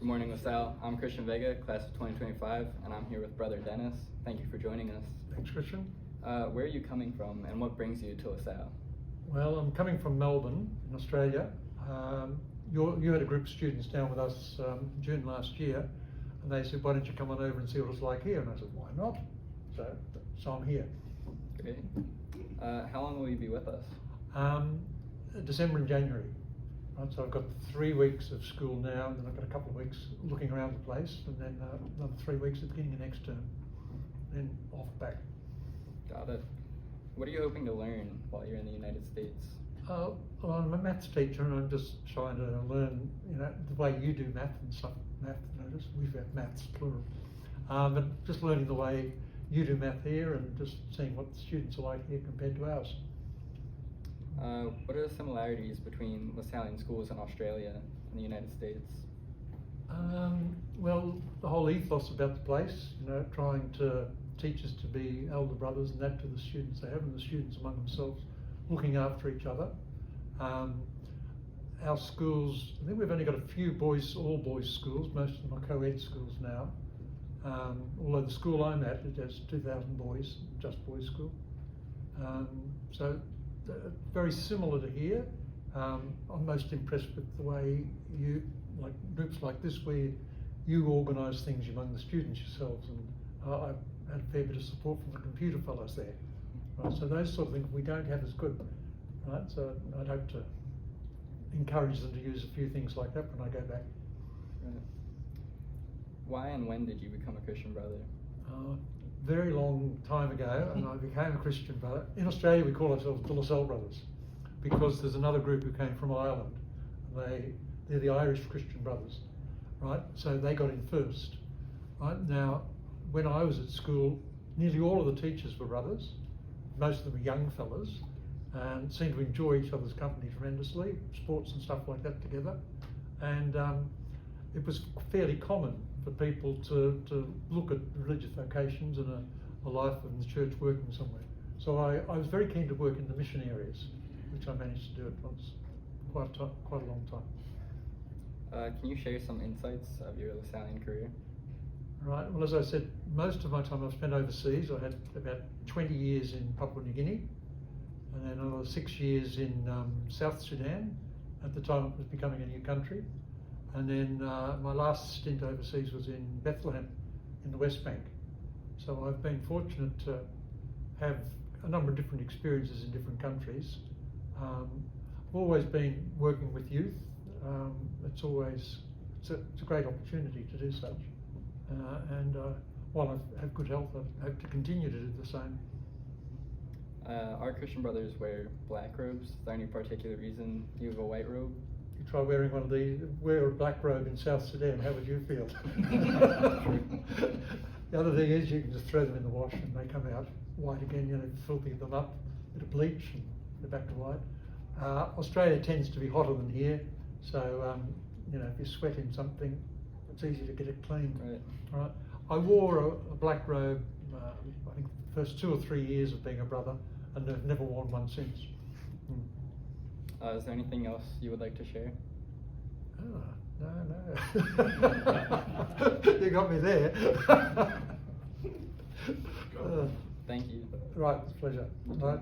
morning, Lasalle. I'm Christian Vega, class of 2025, and I'm here with brother Denis. Thank you for joining us. Thanks, Christian. Where are you coming from, and what brings you to Lasalle? Well, I'm coming from Melbourne in Australia. You had a group of students down with us June last year, and they said, why don't you come on over and see what it's like here? And I said, why not? So I'm here. Great. How long will you be with us? December and January. Right, so I've got 3 weeks of school now, and then I've got a couple of weeks looking around the place, and then another 3 weeks at the beginning of next term, then off back. Got it. What are you hoping to learn while you're in the United States? Well, I'm a maths teacher, and I'm just trying to learn, the way you do math and stuff. We've got maths plural, but just learning the way you do math here, and just seeing what the students are like here compared to ours. What are the similarities between Lasallian schools in Australia and the United States? Well, the whole ethos about the place, trying to teach us to be elder brothers and that to the students they have, and the students among themselves looking after each other. Our schools, I think we've only got a few all boys schools. Most of them are co-ed schools now. Although the school I'm at, it has 2,000 boys, just boys school. So very similar to here. I'm most impressed with the way you, like groups like this, where you organise things among the students yourselves, and I've had a fair bit of support from the computer fellows there. Right, so those sort of things we don't have as good. Right, so I'd hope to encourage them to use a few things like that when I go back. Right. Why and when did you become a Christian brother? Very long time ago, and I became a Christian brother. In Australia, we call ourselves the Lasalle Brothers, because there's another group who came from Ireland. They're the Irish Christian Brothers, right? So they got in first. Right now, when I was at school, nearly all of the teachers were brothers. Most of them were young fellas, and seemed to enjoy each other's company tremendously, sports and stuff like that together. And it was fairly common for people to look at religious vocations and a life in the church working somewhere. So I was very keen to work in the mission areas, which I managed to do at once, quite a long time. Can you share some insights of your Lasallian career? Right, well, as I said, most of my time I've spent overseas. I had about 20 years in Papua New Guinea, and then another 6 years in South Sudan. At the time it was becoming a new country. And then my last stint overseas was in Bethlehem in the West Bank. So I've been fortunate to have a number of different experiences in different countries. I've always been working with youth. It's a great opportunity to do such. And while I have good health, I hope to continue to do the same. Our Christian brothers wear black robes. Is there any particular reason you have a white robe? You try wearing one of these, wear a black robe in South Sudan, how would you feel? The other thing is you can just throw them in the wash and they come out white again, filthy them up, a bit of bleach and they're back to white. Australia tends to be hotter than here, so if you sweat in something, it's easy to get it cleaned. Right. Right. I wore a black robe, I think the first 2 or 3 years of being a brother, and I've never worn one since. Is there anything else you would like to share? No. You got me there. Thank you. Right, it's a pleasure. Right.